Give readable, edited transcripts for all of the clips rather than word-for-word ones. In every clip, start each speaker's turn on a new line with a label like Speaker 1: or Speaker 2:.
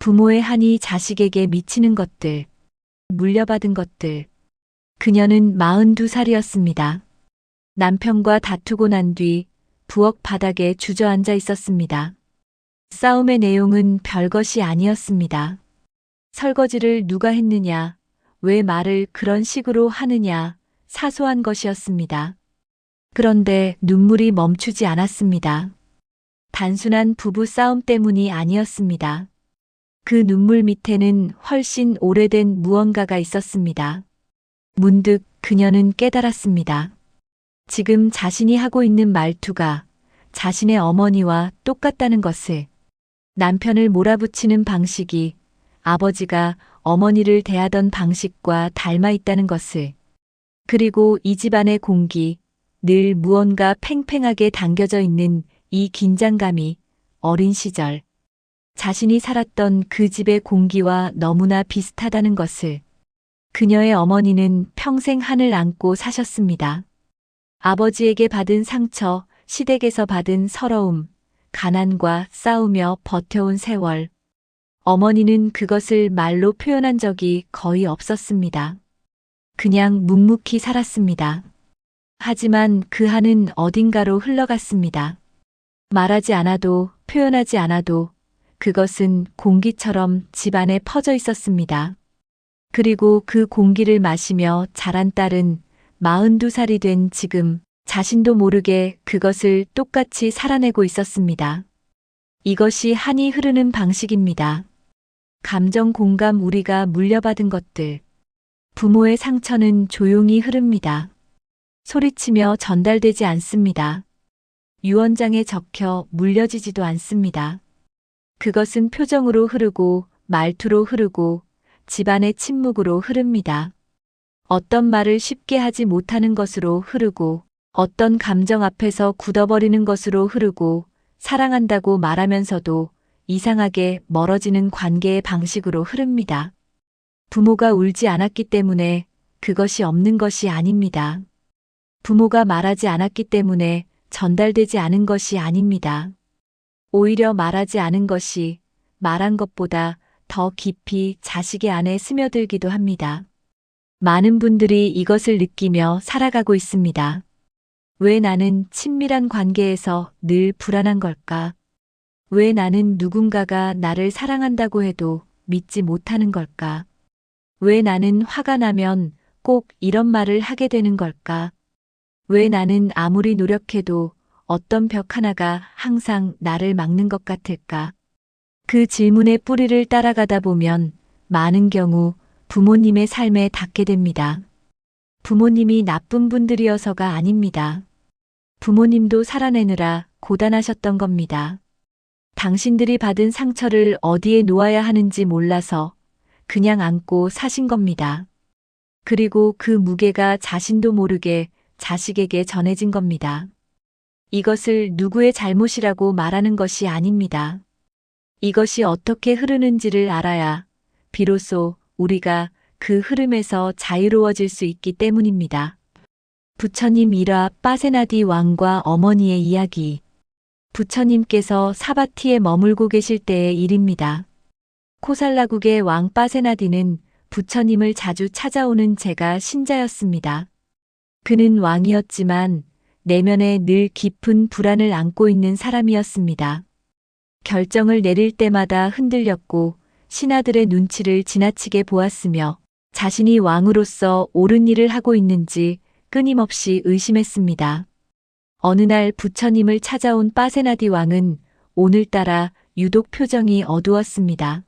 Speaker 1: 부모의 한이 자식에게 미치는 것들, 물려받은 것들. 그녀는 42살이었습니다. 남편과 다투고 난 뒤 부엌 바닥에 주저앉아 있었습니다. 싸움의 내용은 별것이 아니었습니다. 설거지를 누가 했느냐, 왜 말을 그런 식으로 하느냐, 사소한 것이었습니다. 그런데 눈물이 멈추지 않았습니다. 단순한 부부 싸움 때문이 아니었습니다. 그 눈물 밑에는 훨씬 오래된 무언가가 있었습니다. 문득 그녀는 깨달았습니다. 지금 자신이 하고 있는 말투가 자신의 어머니와 똑같다는 것을, 남편을 몰아붙이는 방식이 아버지가 어머니를 대하던 방식과 닮아 있다는 것을, 그리고 이 집안의 공기, 늘 무언가 팽팽하게 당겨져 있는 이 긴장감이 어린 시절 자신이 살았던 그 집의 공기와 너무나 비슷하다는 것을. 그녀의 어머니는 평생 한을 안고 사셨습니다. 아버지에게 받은 상처, 시댁에서 받은 서러움, 가난과 싸우며 버텨온 세월. 어머니는 그것을 말로 표현한 적이 거의 없었습니다. 그냥 묵묵히 살았습니다. 하지만 그 한은 어딘가로 흘러갔습니다. 말하지 않아도, 표현하지 않아도 그것은 공기처럼 집안에 퍼져 있었습니다. 그리고 그 공기를 마시며 자란 딸은 42살이 된 지금 자신도 모르게 그것을 똑같이 살아내고 있었습니다. 이것이 한이 흐르는 방식입니다. 감정 공감, 우리가 물려받은 것들. 부모의 상처는 조용히 흐릅니다. 소리치며 전달되지 않습니다. 유언장에 적혀 물려지지도 않습니다. 그것은 표정으로 흐르고, 말투로 흐르고, 집안의 침묵으로 흐릅니다. 어떤 말을 쉽게 하지 못하는 것으로 흐르고, 어떤 감정 앞에서 굳어버리는 것으로 흐르고, 사랑한다고 말하면서도 이상하게 멀어지는 관계의 방식으로 흐릅니다. 부모가 울지 않았기 때문에 그것이 없는 것이 아닙니다. 부모가 말하지 않았기 때문에 전달되지 않은 것이 아닙니다. 오히려 말하지 않은 것이 말한 것보다 더 깊이 자식의 안에 스며들기도 합니다. 많은 분들이 이것을 느끼며 살아가고 있습니다. 왜 나는 친밀한 관계에서 늘 불안한 걸까? 왜 나는 누군가가 나를 사랑한다고 해도 믿지 못하는 걸까? 왜 나는 화가 나면 꼭 이런 말을 하게 되는 걸까? 왜 나는 아무리 노력해도 어떤 벽 하나가 항상 나를 막는 것 같을까? 그 질문의 뿌리를 따라가다 보면 많은 경우 부모님의 삶에 닿게 됩니다. 부모님이 나쁜 분들이어서가 아닙니다. 부모님도 살아내느라 고단하셨던 겁니다. 당신들이 받은 상처를 어디에 놓아야 하는지 몰라서 그냥 안고 사신 겁니다. 그리고 그 무게가 자신도 모르게 자식에게 전해진 겁니다. 이것을 누구의 잘못이라고 말하는 것이 아닙니다. 이것이 어떻게 흐르는지를 알아야 비로소 우리가 그 흐름에서 자유로워질 수 있기 때문입니다. 부처님 일화 빠세나디 왕과 어머니의 이야기. 부처님께서 사바티에 머물고 계실 때의 일입니다. 코살라국의 왕 빠세나디는 부처님을 자주 찾아오는 제가 신자였습니다. 그는 왕이었지만 내면에 늘 깊은 불안을 안고 있는 사람이었습니다. 결정을 내릴 때마다 흔들렸고 신하들의 눈치를 지나치게 보았으며 자신이 왕으로서 옳은 일을 하고 있는지 끊임없이 의심했습니다. 어느 날 부처님을 찾아온 빠세나디 왕은 오늘따라 유독 표정이 어두웠습니다.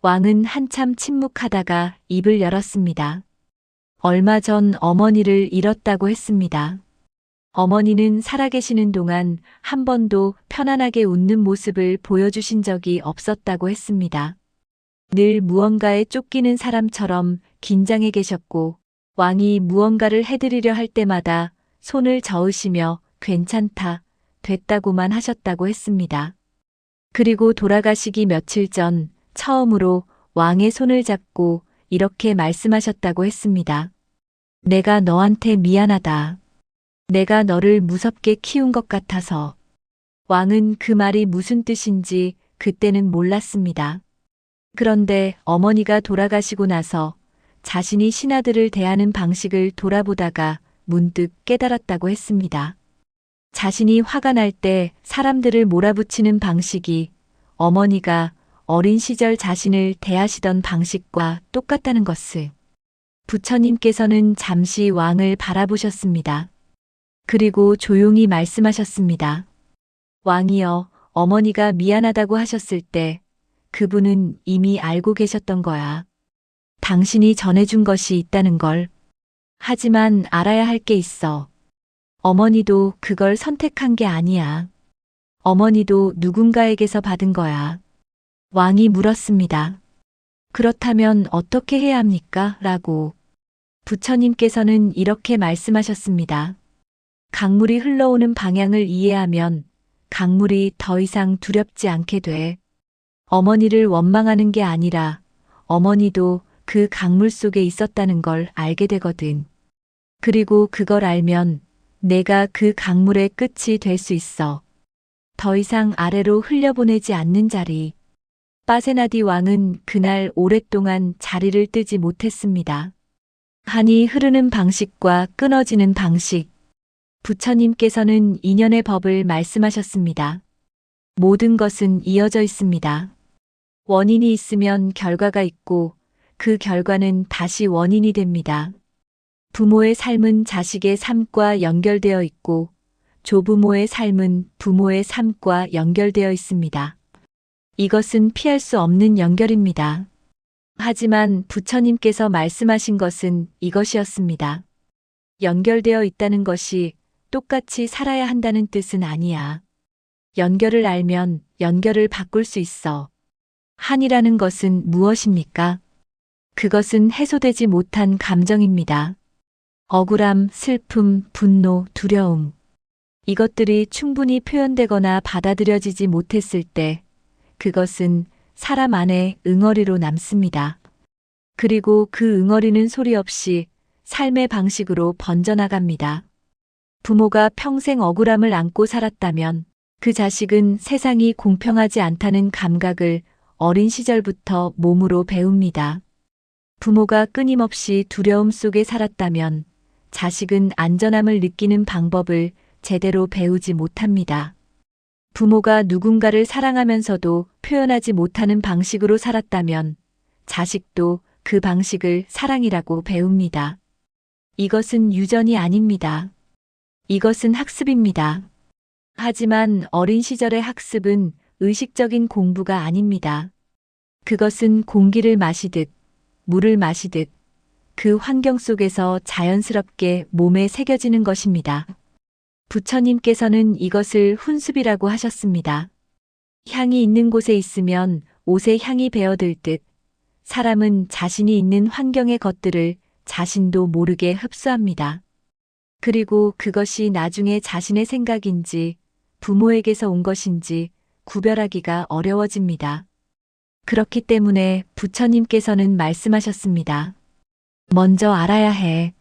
Speaker 1: 왕은 한참 침묵하다가 입을 열었습니다. 얼마 전 어머니를 잃었다고 했습니다. 어머니는 살아계시는 동안 한 번도 편안하게 웃는 모습을 보여주신 적이 없었다고 했습니다. 늘 무언가에 쫓기는 사람처럼 긴장해 계셨고 왕이 무언가를 해드리려 할 때마다 손을 저으시며 괜찮다, 됐다고만 하셨다고 했습니다. 그리고 돌아가시기 며칠 전 처음으로 왕의 손을 잡고 이렇게 말씀하셨다고 했습니다. 내가 너한테 미안하다. 내가 너를 무섭게 키운 것 같아서. 왕은 그 말이 무슨 뜻인지 그때는 몰랐습니다. 그런데 어머니가 돌아가시고 나서 자신이 신하들을 대하는 방식을 돌아보다가 문득 깨달았다고 했습니다. 자신이 화가 날 때 사람들을 몰아붙이는 방식이 어머니가 어린 시절 자신을 대하시던 방식과 똑같다는 것을. 부처님께서는 잠시 왕을 바라보셨습니다. 그리고 조용히 말씀하셨습니다. 왕이여, 어머니가 미안하다고 하셨을 때 그분은 이미 알고 계셨던 거야. 당신이 전해준 것이 있다는 걸. 하지만 알아야 할 게 있어. 어머니도 그걸 선택한 게 아니야. 어머니도 누군가에게서 받은 거야. 왕이 물었습니다. 그렇다면 어떻게 해야 합니까? 라고. 부처님께서는 이렇게 말씀하셨습니다. 강물이 흘러오는 방향을 이해하면 강물이 더 이상 두렵지 않게 돼. 어머니를 원망하는 게 아니라 어머니도 그 강물 속에 있었다는 걸 알게 되거든. 그리고 그걸 알면 내가 그 강물의 끝이 될 수 있어. 더 이상 아래로 흘려보내지 않는 자리. 빠세나디 왕은 그날 오랫동안 자리를 뜨지 못했습니다. 한이 흐르는 방식과 끊어지는 방식. 부처님께서는 인연의 법을 말씀하셨습니다. 모든 것은 이어져 있습니다. 원인이 있으면 결과가 있고 그 결과는 다시 원인이 됩니다. 부모의 삶은 자식의 삶과 연결되어 있고 조부모의 삶은 부모의 삶과 연결되어 있습니다. 이것은 피할 수 없는 연결입니다. 하지만 부처님께서 말씀하신 것은 이것이었습니다. 연결되어 있다는 것이 똑같이 살아야 한다는 뜻은 아니야. 연결을 알면 연결을 바꿀 수 있어. 한이라는 것은 무엇입니까? 그것은 해소되지 못한 감정입니다. 억울함, 슬픔, 분노, 두려움. 이것들이 충분히 표현되거나 받아들여지지 못했을 때 그것은 사람 안에 응어리로 남습니다. 그리고 그 응어리는 소리 없이 삶의 방식으로 번져나갑니다. 부모가 평생 억울함을 안고 살았다면 그 자식은 세상이 공평하지 않다는 감각을 어린 시절부터 몸으로 배웁니다. 부모가 끊임없이 두려움 속에 살았다면 자식은 안전함을 느끼는 방법을 제대로 배우지 못합니다. 부모가 누군가를 사랑하면서도 표현하지 못하는 방식으로 살았다면 자식도 그 방식을 사랑이라고 배웁니다. 이것은 유전이 아닙니다. 이것은 학습입니다. 하지만 어린 시절의 학습은 의식적인 공부가 아닙니다. 그것은 공기를 마시듯, 물을 마시듯 그 환경 속에서 자연스럽게 몸에 새겨지는 것입니다. 부처님께서는 이것을 훈습이라고 하셨습니다. 향이 있는 곳에 있으면 옷에 향이 배어들 듯 사람은 자신이 있는 환경의 것들을 자신도 모르게 흡수합니다. 그리고 그것이 나중에 자신의 생각인지 부모에게서 온 것인지 구별하기가 어려워집니다. 그렇기 때문에 부처님께서는 말씀하셨습니다. 먼저 알아야 해.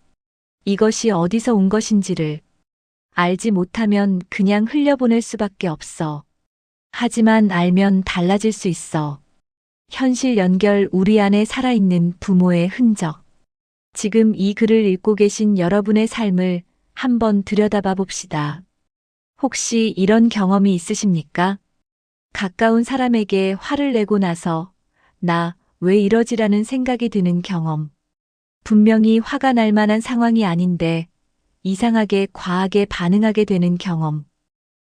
Speaker 1: 이것이 어디서 온 것인지를. 알지 못하면 그냥 흘려보낼 수밖에 없어. 하지만 알면 달라질 수 있어. 현실 연결 우리 안에 살아있는 부모의 흔적. 지금 이 글을 읽고 계신 여러분의 삶을 한번 들여다봐 봅시다. 혹시 이런 경험이 있으십니까? 가까운 사람에게 화를 내고 나서 나 왜 이러지라는 생각이 드는 경험. 분명히 화가 날 만한 상황이 아닌데 이상하게 과하게 반응하게 되는 경험.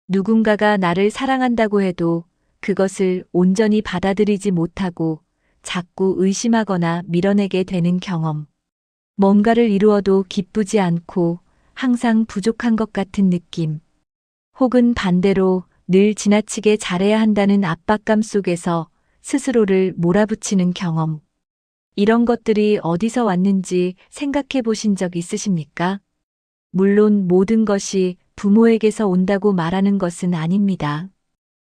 Speaker 1: 누군가가 나를 사랑한다고 해도 그것을 온전히 받아들이지 못하고 자꾸 의심하거나 밀어내게 되는 경험. 뭔가를 이루어도 기쁘지 않고 항상 부족한 것 같은 느낌. 혹은 반대로 늘 지나치게 잘해야 한다는 압박감 속에서 스스로를 몰아붙이는 경험. 이런 것들이 어디서 왔는지 생각해 보신 적 있으십니까? 물론 모든 것이 부모에게서 온다고 말하는 것은 아닙니다.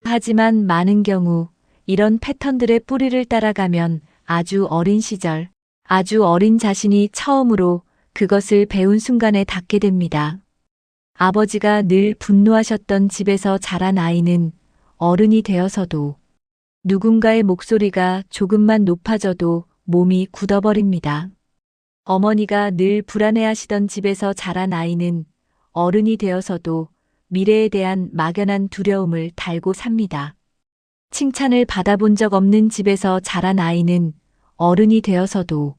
Speaker 1: 하지만 많은 경우 이런 패턴들의 뿌리를 따라가면 아주 어린 시절, 아주 어린 자신이 처음으로 그것을 배운 순간에 닿게 됩니다. 아버지가 늘 분노하셨던 집에서 자란 아이는 어른이 되어서도 누군가의 목소리가 조금만 높아져도 몸이 굳어버립니다. 어머니가 늘 불안해하시던 집에서 자란 아이는 어른이 되어서도 미래에 대한 막연한 두려움을 달고 삽니다. 칭찬을 받아본 적 없는 집에서 자란 아이는 어른이 되어서도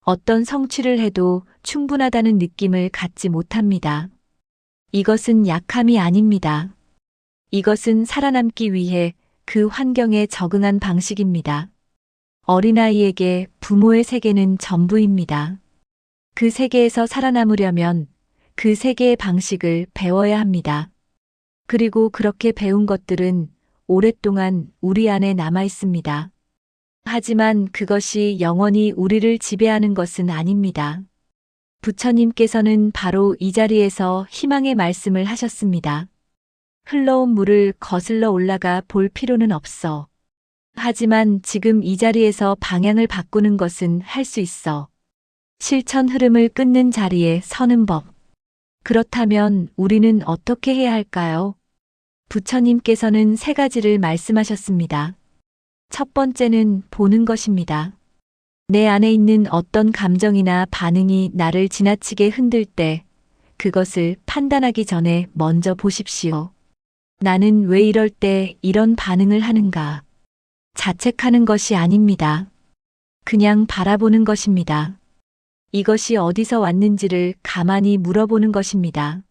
Speaker 1: 어떤 성취를 해도 충분하다는 느낌을 갖지 못합니다. 이것은 약함이 아닙니다. 이것은 살아남기 위해 그 환경에 적응한 방식입니다. 어린아이에게 부모의 세계는 전부입니다. 그 세계에서 살아남으려면 그 세계의 방식을 배워야 합니다. 그리고 그렇게 배운 것들은 오랫동안 우리 안에 남아 있습니다. 하지만 그것이 영원히 우리를 지배하는 것은 아닙니다. 부처님께서는 바로 이 자리에서 희망의 말씀을 하셨습니다. 흘러온 물을 거슬러 올라가 볼 필요는 없어. 하지만 지금 이 자리에서 방향을 바꾸는 것은 할 수 있어. 실천 흐름을 끊는 자리에 서는 법. 그렇다면 우리는 어떻게 해야 할까요? 부처님께서는 세 가지를 말씀하셨습니다. 첫 번째는 보는 것입니다. 내 안에 있는 어떤 감정이나 반응이 나를 지나치게 흔들 때 그것을 판단하기 전에 먼저 보십시오. 나는 왜 이럴 때 이런 반응을 하는가? 자책하는 것이 아닙니다. 그냥 바라보는 것입니다. 이것이 어디서 왔는지를 가만히 물어보는 것입니다.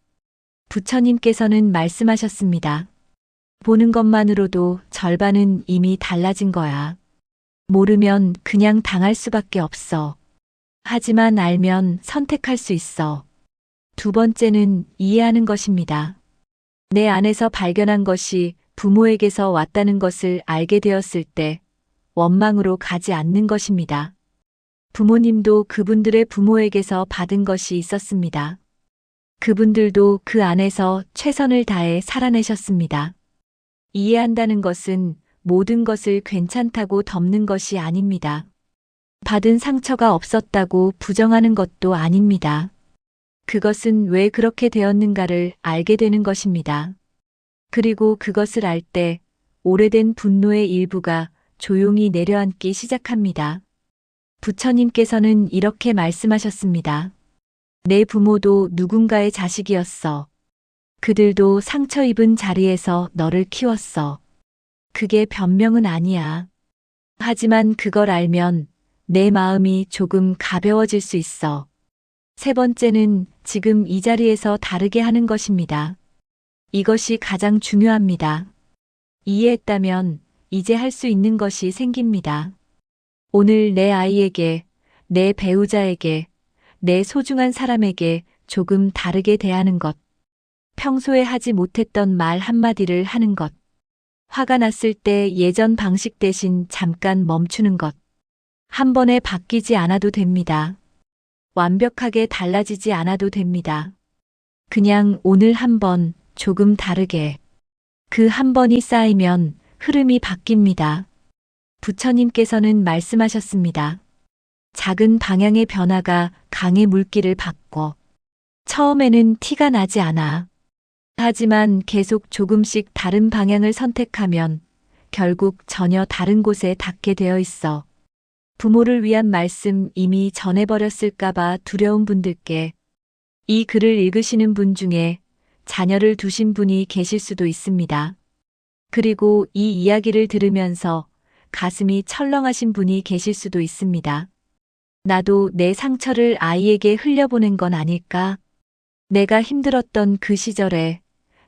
Speaker 1: 부처님께서는 말씀하셨습니다. 보는 것만으로도 절반은 이미 달라진 거야. 모르면 그냥 당할 수밖에 없어. 하지만 알면 선택할 수 있어. 두 번째는 이해하는 것입니다. 내 안에서 발견한 것이 부모에게서 왔다는 것을 알게 되었을 때 원망으로 가지 않는 것입니다. 부모님도 그분들의 부모에게서 받은 것이 있었습니다. 그분들도 그 안에서 최선을 다해 살아내셨습니다. 이해한다는 것은 모든 것을 괜찮다고 덮는 것이 아닙니다. 받은 상처가 없었다고 부정하는 것도 아닙니다. 그것은 왜 그렇게 되었는가를 알게 되는 것입니다. 그리고 그것을 알 때 오래된 분노의 일부가 조용히 내려앉기 시작합니다. 부처님께서는 이렇게 말씀하셨습니다. 내 부모도 누군가의 자식이었어. 그들도 상처 입은 자리에서 너를 키웠어. 그게 변명은 아니야. 하지만 그걸 알면 내 마음이 조금 가벼워질 수 있어. 세 번째는 지금 이 자리에서 다르게 하는 것입니다. 이것이 가장 중요합니다. 이해했다면 이제 할 수 있는 것이 생깁니다. 오늘 내 아이에게, 내 배우자에게, 내 소중한 사람에게 조금 다르게 대하는 것. 평소에 하지 못했던 말 한마디를 하는 것. 화가 났을 때 예전 방식 대신 잠깐 멈추는 것. 한 번에 바뀌지 않아도 됩니다. 완벽하게 달라지지 않아도 됩니다. 그냥 오늘 한 번 조금 다르게. 그 한 번이 쌓이면 흐름이 바뀝니다. 부처님께서는 말씀하셨습니다. 작은 방향의 변화가 강의 물길을 바꿔. 처음에는 티가 나지 않아. 하지만 계속 조금씩 다른 방향을 선택하면 결국 전혀 다른 곳에 닿게 되어 있어. 부모를 위한 말씀 이미 전해버렸을까봐 두려운 분들께 이 글을 읽으시는 분 중에 자녀를 두신 분이 계실 수도 있습니다. 그리고 이 이야기를 들으면서 가슴이 철렁하신 분이 계실 수도 있습니다. 나도 내 상처를 아이에게 흘려보낸 건 아닐까? 내가 힘들었던 그 시절에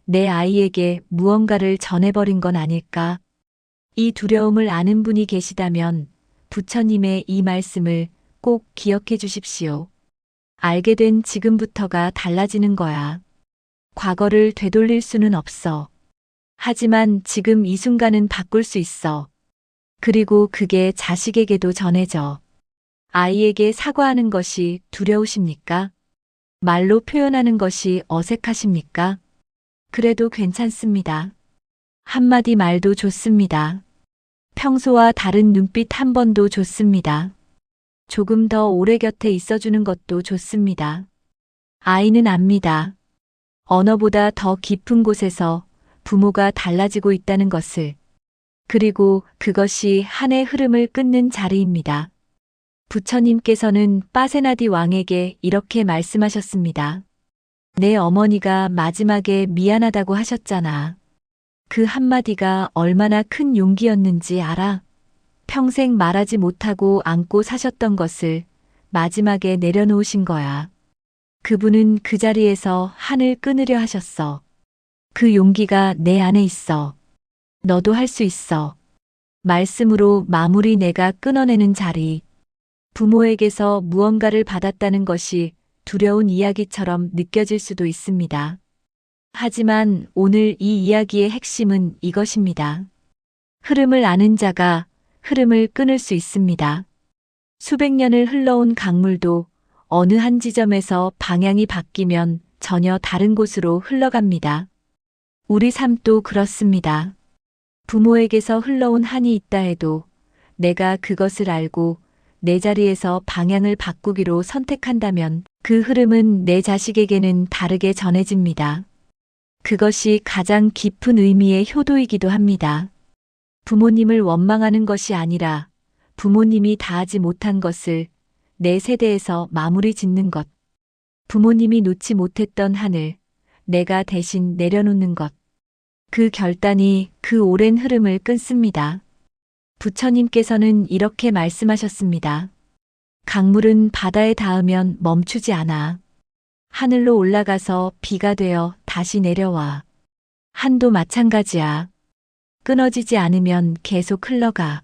Speaker 1: 내 아이에게 무언가를 전해버린 건 아닐까? 이 두려움을 아는 분이 계시다면 부처님의 이 말씀을 꼭 기억해 주십시오. 알게 된 지금부터가 달라지는 거야. 과거를 되돌릴 수는 없어. 하지만 지금 이 순간은 바꿀 수 있어. 그리고 그게 자식에게도 전해져. 아이에게 사과하는 것이 두려우십니까? 말로 표현하는 것이 어색하십니까? 그래도 괜찮습니다. 한마디 말도 좋습니다. 평소와 다른 눈빛 한 번도 좋습니다. 조금 더 오래 곁에 있어주는 것도 좋습니다. 아이는 압니다. 언어보다 더 깊은 곳에서 부모가 달라지고 있다는 것을. 그리고 그것이 한의 흐름을 끊는 자리입니다. 부처님께서는 빠세나디 왕에게 이렇게 말씀하셨습니다. 내 어머니가 마지막에 미안하다고 하셨잖아. 그 한마디가 얼마나 큰 용기였는지 알아? 평생 말하지 못하고 안고 사셨던 것을 마지막에 내려놓으신 거야. 그분은 그 자리에서 한을 끊으려 하셨어. 그 용기가 내 안에 있어. 너도 할 수 있어. 말씀으로 마무리 내가 끊어내는 자리. 부모에게서 무언가를 받았다는 것이 두려운 이야기처럼 느껴질 수도 있습니다. 하지만 오늘 이 이야기의 핵심은 이것입니다. 흐름을 아는 자가 흐름을 끊을 수 있습니다. 수백 년을 흘러온 강물도 어느 한 지점에서 방향이 바뀌면 전혀 다른 곳으로 흘러갑니다. 우리 삶도 그렇습니다. 부모에게서 흘러온 한이 있다 해도 내가 그것을 알고 내 자리에서 방향을 바꾸기로 선택한다면 그 흐름은 내 자식에게는 다르게 전해집니다. 그것이 가장 깊은 의미의 효도이기도 합니다. 부모님을 원망하는 것이 아니라 부모님이 다하지 못한 것을 내 세대에서 마무리 짓는 것. 부모님이 놓지 못했던 한을 내가 대신 내려놓는 것. 그 결단이 그 오랜 흐름을 끊습니다. 부처님께서는 이렇게 말씀하셨습니다. 강물은 바다에 닿으면 멈추지 않아. 하늘로 올라가서 비가 되어 다시 내려와. 한도 마찬가지야. 끊어지지 않으면 계속 흘러가.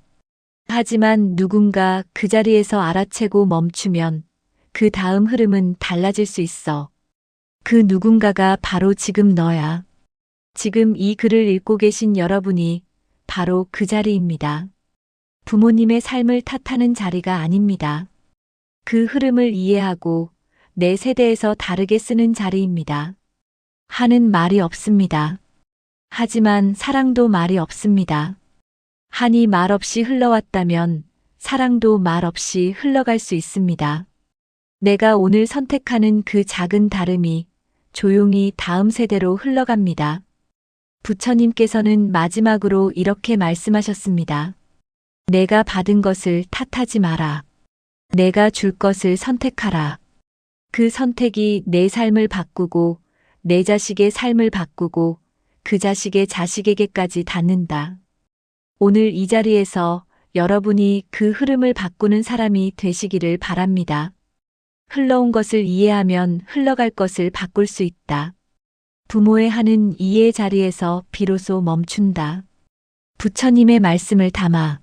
Speaker 1: 하지만 누군가 그 자리에서 알아채고 멈추면 그 다음 흐름은 달라질 수 있어. 그 누군가가 바로 지금 너야. 지금 이 글을 읽고 계신 여러분이 바로 그 자리입니다. 부모님의 삶을 탓하는 자리가 아닙니다. 그 흐름을 이해하고 내 세대에서 다르게 쓰는 자리입니다. 한은 말이 없습니다. 하지만 사랑도 말이 없습니다. 한이 말없이 흘러왔다면 사랑도 말없이 흘러갈 수 있습니다. 내가 오늘 선택하는 그 작은 다름이 조용히 다음 세대로 흘러갑니다. 부처님께서는 마지막으로 이렇게 말씀하셨습니다. 내가 받은 것을 탓하지 마라. 내가 줄 것을 선택하라. 그 선택이 내 삶을 바꾸고 내 자식의 삶을 바꾸고 그 자식의 자식에게까지 닿는다. 오늘 이 자리에서 여러분이 그 흐름을 바꾸는 사람이 되시기를 바랍니다. 흘러온 것을 이해하면 흘러갈 것을 바꿀 수 있다. 부모의 한은 이해의 자리에서 비로소 멈춘다. 부처님의 말씀을 담아